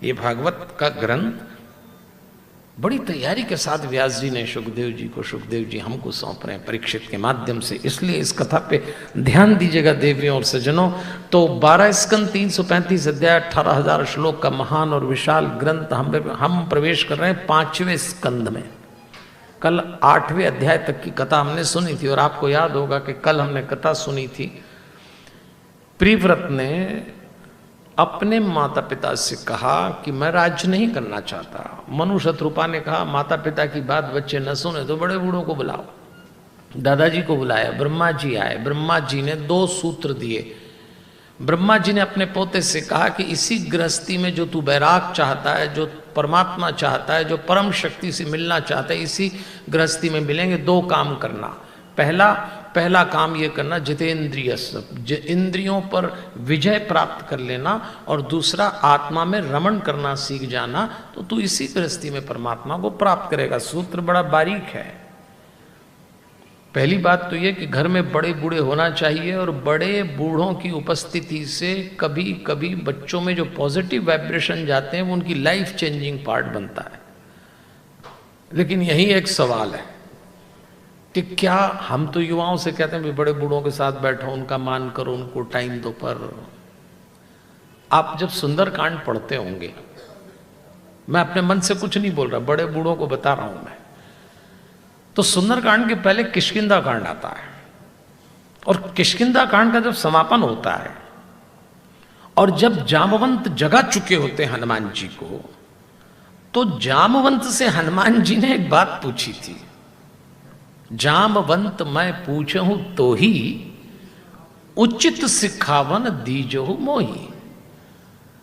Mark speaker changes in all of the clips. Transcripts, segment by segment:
Speaker 1: ये भागवत का ग्रंथ बड़ी तैयारी के साथ व्यास जी ने सुखदेव जी को, सुखदेव जी हमको सौंप रहे हैं परीक्षित के माध्यम से। इसलिए इस कथा पे ध्यान दीजिएगा देवियों और सज्जनों। तो 12 स्कंद 335 अध्याय 18,000 श्लोक का महान और विशाल ग्रंथ हम प्रवेश कर रहे हैं 5वें स्कंद में। कल 8वें अध्याय तक की कथा हमने सुनी थी और आपको याद होगा कि कल हमने कथा सुनी थी, प्रिव्रत ने अपने माता पिता से कहा कि मैं राज्य नहीं करना चाहता। मनु शत्रुपा ने कहा माता पिता की बात बच्चे न सुने तो बड़े बूढ़ों को बुलाओ। दादाजी को बुलाया, ब्रह्मा जी आए। ब्रह्मा जी ने 2 सूत्र दिए। ब्रह्मा जी ने अपने पोते से कहा कि इसी गृहस्थी में जो तू बैराग चाहता है, जो परमात्मा चाहता है, जो परम शक्ति से मिलना चाहता है, इसी गृहस्थी में मिलेंगे। 2 काम करना। पहला काम ये करना जितेंद्रिय, इंद्रियों पर विजय प्राप्त कर लेना, और दूसरा आत्मा में रमण करना सीख जाना, तो तू इसी गृहस्थी में परमात्मा को प्राप्त करेगा। सूत्र बड़ा बारीक है। पहली बात तो ये कि घर में बड़े बूढ़े होना चाहिए, और बड़े बूढ़ों की उपस्थिति से कभी कभी बच्चों में जो पॉजिटिव वाइब्रेशन जाते हैं वो उनकी लाइफ चेंजिंग पार्ट बनता है। लेकिन यही एक सवाल है कि क्या हम तो युवाओं से कहते हैं भी बड़े बूढ़ों के साथ बैठो, उनका मान करो, उनको टाइम दो, पर आप जब सुंदरकांड पढ़ते होंगे, मैं अपने मन से कुछ नहीं बोल रहा, बड़े बूढ़ों को बता रहा हूं मैं, तो सुंदरकांड के पहले किष्किंधा कांड आता है, और किष्किंधा कांड का जब समापन होता है और जब जामवंत जगा चुके होते हैं हनुमान जी को, तो जामवंत से हनुमान जी ने एक बात पूछी थी। जामवंत मैं पूछूं तो ही उचित सिखावन दीजहु मोही।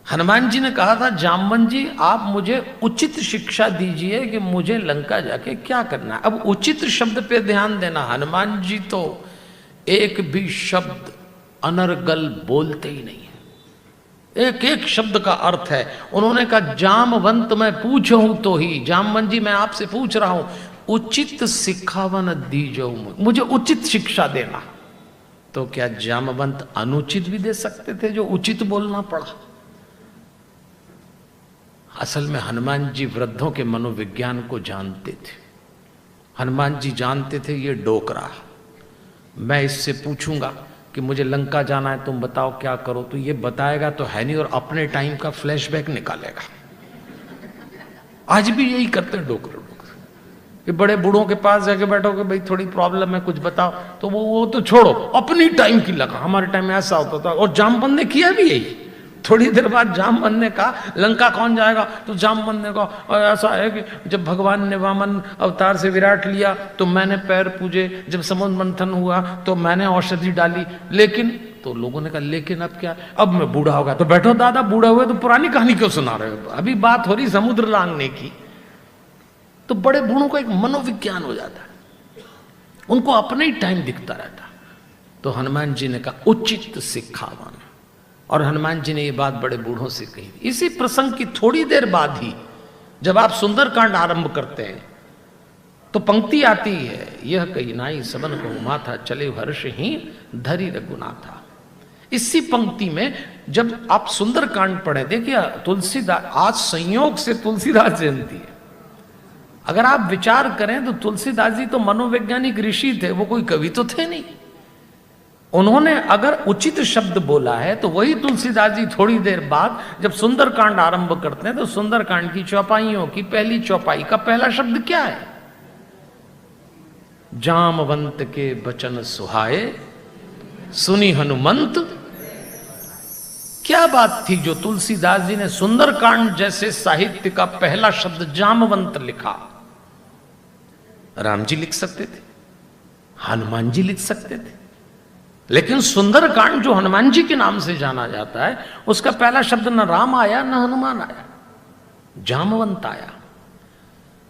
Speaker 1: हनुमान जी ने कहा था जामवंत जी आप मुझे उचित शिक्षा दीजिए कि मुझे लंका जाके क्या करना है। अब उचित शब्द पे ध्यान देना, हनुमान जी तो एक भी शब्द अनर्गल बोलते ही नहीं है, एक एक शब्द का अर्थ है। उन्होंने कहा जामवंत मैं पूछूं तो ही, जामवंत जी मैं आपसे पूछ रहा हूं, उचित सिखावन दीजो, मुझे उचित शिक्षा देना। तो क्या जामवंत अनुचित भी दे सकते थे जो उचित बोलना पड़ा? असल में हनुमान जी वृद्धों के मनोविज्ञान को जानते थे। हनुमान जी जानते थे ये डोकरा, मैं इससे पूछूंगा कि मुझे लंका जाना है, तुम बताओ क्या करो, तो ये बताएगा तो है नहीं और अपने टाइम का फ्लैशबैक निकालेगा। आज भी यही करते हैं डोकरे कि बड़े बूढ़ों के पास जाके बैठो कि भाई थोड़ी प्रॉब्लम है कुछ बताओ, तो वो तो छोड़ो, अपनी टाइम की लगा। हमारे टाइम में ऐसा होता था, और जामवंत ने किया भी यही। थोड़ी देर बाद जामवंत ने कहा लंका कौन जाएगा, तो जामवंत ने कहा और ऐसा है कि जब भगवान ने वामन अवतार से विराट लिया तो मैंने पैर पूजे, जब समुद्र मंथन हुआ तो मैंने औषधि डाली, लेकिन तो लोगों ने कहा लेकिन अब क्या, अब मैं बूढ़ा होगा। तो बैठो दादा, बूढ़ा हुए तो पुरानी कहानी क्यों सुना रहे हो, अभी बात हो रही समुद्र लांघने की। तो बड़े बूढ़ों को एक मनोविज्ञान हो जाता है, उनको अपने ही टाइम दिखता रहता। तो हनुमान जी ने कहा उचित सिखावन, और हनुमान जी ने ये बात बड़े बूढ़ों से कही। इसी प्रसंग की थोड़ी देर बाद ही जब आप सुंदरकांड आरंभ करते हैं तो पंक्ति आती है, यह कही नाई सबन को माथा चले हर्ष ही धरी रघुनाथा। इसी पंक्ति में जब आप सुंदरकांड पढ़े, देखिए तुलसीदास, आज संयोग से तुलसीदास जयंती है। अगर आप विचार करें तो तुलसीदास जी तो मनोवैज्ञानिक ऋषि थे, वो कोई कवि तो थे नहीं। उन्होंने अगर उचित शब्द बोला है तो वही तुलसीदास जी थोड़ी देर बाद जब सुंदरकांड आरंभ करते हैं तो सुंदरकांड की चौपाइयों की पहली चौपाई का पहला शब्द क्या है? जामवंत के बचन सुहाए सुनी हनुमंत। क्या बात थी जो तुलसीदास जी ने सुंदरकांड जैसे साहित्य का पहला शब्द जामवंत लिखा? राम जी लिख सकते थे, हनुमान जी लिख सकते थे, लेकिन सुंदरकांड जो हनुमान जी के नाम से जाना जाता है उसका पहला शब्द न राम आया न हनुमान आया, जामवंत आया।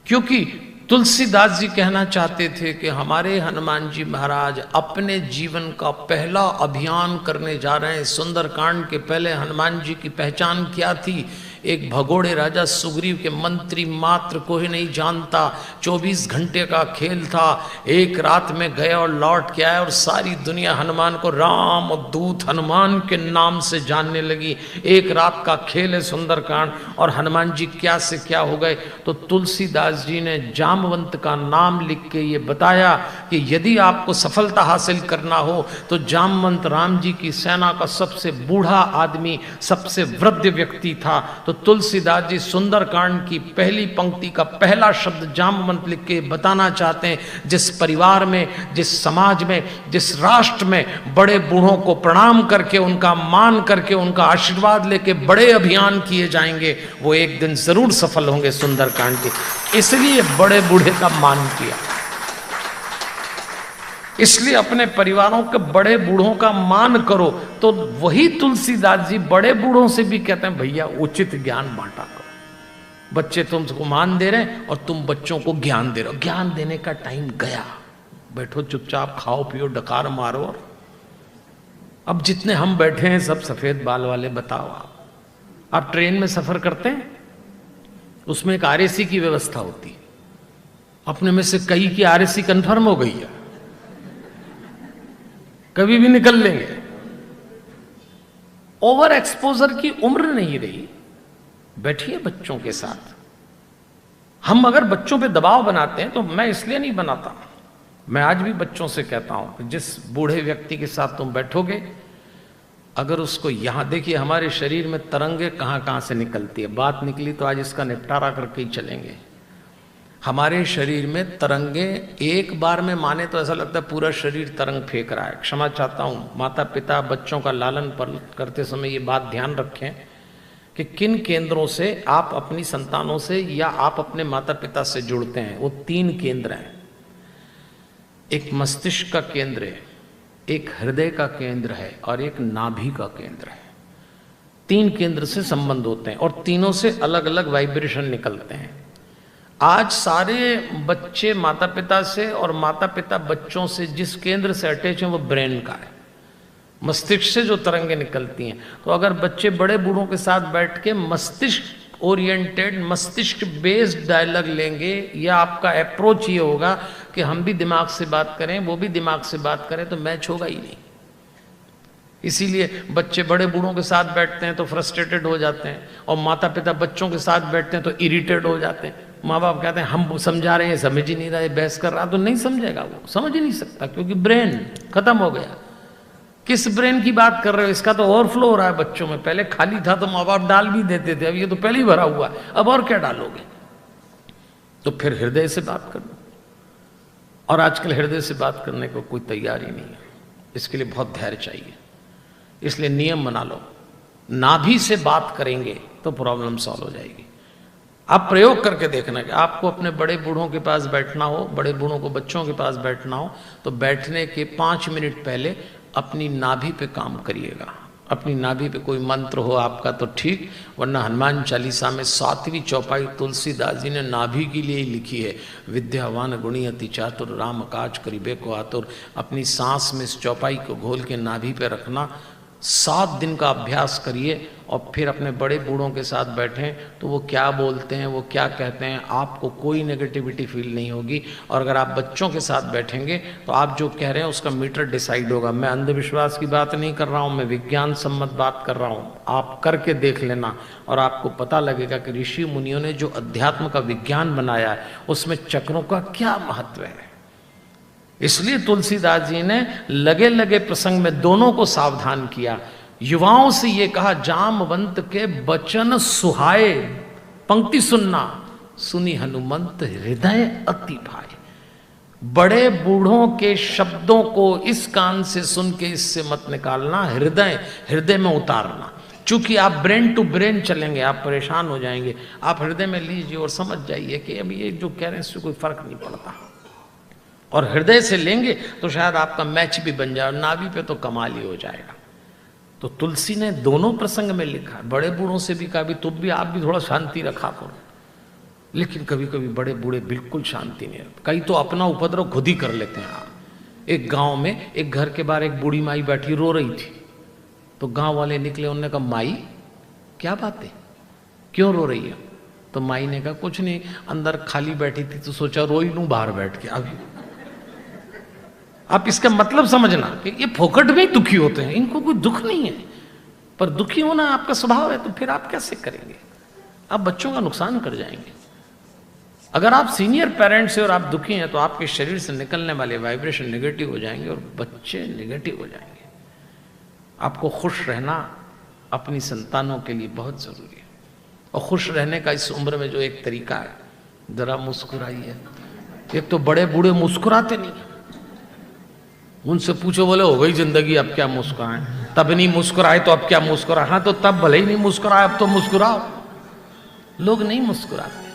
Speaker 1: क्योंकि तुलसीदास जी कहना चाहते थे कि हमारे हनुमान जी महाराज अपने जीवन का पहला अभियान करने जा रहे हैं। सुंदरकांड के पहले हनुमान जी की पहचान क्या थी? एक भगोड़े राजा सुग्रीव के मंत्री मात्र को ही नहीं जानता। 24 घंटे का खेल था। एक रात में गया और लौट के आया और सारी दुनिया हनुमान को राम और दूत हनुमान के नाम से जानने लगी। एक रात का खेल है सुंदरकांड। और हनुमान जी क्या से क्या हो गए, तो तुलसीदास जी ने जामवंत का नाम लिख के ये बताया कि यदि आपको सफलता हासिल करना हो तो जामवंत राम जी की सेना का सबसे बूढ़ा आदमी, सबसे वृद्ध व्यक्ति था। तो तुलसीदास जी सुंदरकांड की पहली पंक्ति का पहला शब्द जामवंत लिख के बताना चाहते हैं, जिस परिवार में, जिस समाज में, जिस राष्ट्र में बड़े बूढ़ों को प्रणाम करके, उनका मान करके, उनका आशीर्वाद लेके बड़े अभियान किए जाएंगे, वो एक दिन जरूर सफल होंगे सुंदरकांड के। इसलिए बड़े बूढ़े का मान किया। इसलिए अपने परिवारों के बड़े बूढ़ों का मान करो। तो वही तुलसीदास जी बड़े बूढ़ों से भी कहते हैं, भैया उचित ज्ञान बांटा करो। बच्चे तुमको मान दे रहे हैं और तुम बच्चों को ज्ञान दे रहे हो। ज्ञान देने का टाइम गया। बैठो चुपचाप, खाओ पियो, डकार मारो। और अब जितने हम बैठे हैं सब सफेद बाल वाले, बताओ आप ट्रेन में सफर करते हैं, उसमें एक आरएसी की व्यवस्था होती है। अपने में से कई की आरएसी कंफर्म हो गई है, कभी भी निकल लेंगे। ओवर एक्सपोजर की उम्र नहीं रही। बैठिए बच्चों के साथ। हम अगर बच्चों पे दबाव बनाते हैं, तो मैं इसलिए नहीं बनाता, मैं आज भी बच्चों से कहता हूं कि जिस बूढ़े व्यक्ति के साथ तुम बैठोगे, अगर उसको यहां देखिए, हमारे शरीर में तरंगे कहां कहां से निकलती है। बात निकली तो आज इसका निपटारा करके ही चलेंगे। हमारे शरीर में तरंगे एक बार में माने तो ऐसा लगता है पूरा शरीर तरंग फेंक रहा है। क्षमा चाहता हूं, माता पिता बच्चों का लालन पालन करते समय ये बात ध्यान रखें कि किन केंद्रों से आप अपनी संतानों से या आप अपने माता पिता से जुड़ते हैं। वो 3 केंद्र हैं। एक मस्तिष्क का केंद्र है, एक हृदय का केंद्र है और एक नाभि का केंद्र है। 3 केंद्र से संबंध होते हैं और तीनों से अलग अलग वाइब्रेशन निकलते हैं। आज सारे बच्चे माता पिता से और माता पिता बच्चों से जिस केंद्र से अटैच हैं वो ब्रेन का है, मस्तिष्क से जो तरंगें निकलती हैं। तो अगर बच्चे बड़े बूढ़ों के साथ बैठ के मस्तिष्क ओरिएंटेड, मस्तिष्क बेस्ड डायलॉग लेंगे, या आपका अप्रोच ये होगा कि हम भी दिमाग से बात करें, वो भी दिमाग से बात करें, तो मैच होगा ही नहीं। इसीलिए बच्चे बड़े बूढ़ों के साथ बैठते हैं तो फ्रस्ट्रेटेड हो जाते हैं, और माता पिता बच्चों के साथ बैठते हैं तो इरिटेट हो जाते हैं। माँ बाप कहते हैं हम समझा रहे हैं, समझ ही नहीं रहा है, बहस कर रहा, तो नहीं समझेगा, वो समझ ही नहीं सकता, क्योंकि ब्रेन खत्म हो गया। किस ब्रेन की बात कर रहे हो? इसका तो ओवरफ्लो हो रहा है बच्चों में। पहले खाली था तो माँ बाप डाल भी देते थे, अब ये तो पहले ही भरा हुआ है, अब और क्या डालोगे? तो फिर हृदय से बात कर लो। और आजकल हृदय से बात करने को कोई तैयार ही नहीं है। इसके लिए बहुत धैर्य चाहिए। इसलिए नियम बना लो, नाभि से बात करेंगे तो प्रॉब्लम सॉल्व हो जाएगी। आप प्रयोग करके देखना कि आपको अपने बड़े बूढ़ों के पास बैठना हो, बड़े बूढ़ों को बच्चों के पास बैठना हो, तो बैठने के 5 मिनट पहले अपनी नाभि पे काम करिएगा। अपनी नाभि पे कोई मंत्र हो आपका तो ठीक, वरना हनुमान चालीसा में 7वीं चौपाई तुलसीदास जी ने नाभि के लिए ही लिखी है। विद्यावान गुणी अति चातुर, राम काज करिबे को आतुर। अपनी सांस में इस चौपाई को घोल के नाभि पे रखना, 7 दिन का अभ्यास करिए, और फिर अपने बड़े बूढ़ों के साथ बैठें तो वो क्या बोलते हैं, वो क्या कहते हैं, आपको कोई नेगेटिविटी फील नहीं होगी। और अगर आप बच्चों के साथ बैठेंगे तो आप जो कह रहे हैं उसका मीटर डिसाइड होगा। मैं अंधविश्वास की बात नहीं कर रहा हूँ, मैं विज्ञान सम्मत बात कर रहा हूँ। आप करके देख लेना और आपको पता लगेगा कि ऋषि मुनियों ने जो अध्यात्म का विज्ञान बनाया है उसमें चक्रों का क्या महत्व है। इसलिए तुलसीदास जी ने लगे लगे प्रसंग में दोनों को सावधान किया। युवाओं से ये कहा, जामवंत के बचन सुहाए। पंक्ति सुनना, सुनी हनुमंत हृदय अति भाए। बड़े बूढ़ों के शब्दों को इस कान से सुन के इससे मत निकालना, हृदय में उतारना। चूंकि आप ब्रेन टू ब्रेन चलेंगे, आप परेशान हो जाएंगे। आप हृदय में लीजिए और समझ जाइए कि अब ये जो कह रहे हैं इससे कोई फर्क नहीं पड़ता। और हृदय से लेंगे तो शायद आपका मैच भी बन जाए, नाभि पे तो कमाल ही हो जाएगा। तो तुलसी ने दोनों प्रसंग में लिखा, बड़े बूढ़ों से भी कहा भी तुम भी, आप भी थोड़ा शांति रखा करो। लेकिन कभी कभी बड़े बूढ़े बिल्कुल शांति नहीं रखते, कई तो अपना उपद्रव खुद ही कर लेते हैं। एक गांव में एक घर के बाहर एक बूढ़ी माई बैठी रो रही थी, तो गांव वाले निकले, उन्होंने कहा माई क्या बात है, क्यों रो रही है? तो माई ने कहा कुछ नहीं, अंदर खाली बैठी थी तो सोचा रो ही लूं बाहर बैठ के। अभी आप इसका मतलब समझना कि ये फोकट में ही दुखी होते हैं, इनको कोई दुख नहीं है, पर दुखी होना आपका स्वभाव है, तो फिर आप कैसे करेंगे? आप बच्चों का नुकसान कर जाएंगे। अगर आप सीनियर पेरेंट्स हैं और आप दुखी हैं तो आपके शरीर से निकलने वाले वाइब्रेशन नेगेटिव हो जाएंगे और बच्चे नेगेटिव हो जाएंगे। आपको खुश रहना अपनी संतानों के लिए बहुत जरूरी है, और खुश रहने का इस उम्र में जो एक तरीका है, जरा मुस्कुराइए। एक तो बड़े बूढ़े मुस्कुराते नहीं, उनसे पूछो बोले हो गई जिंदगी अब क्या मुस्कुराएं, तब नहीं मुस्कुराए तो अब क्या मुस्कुराए। हाँ तो तब भले ही नहीं मुस्कुराए, अब तो मुस्कुराओ। लोग नहीं मुस्कुराते।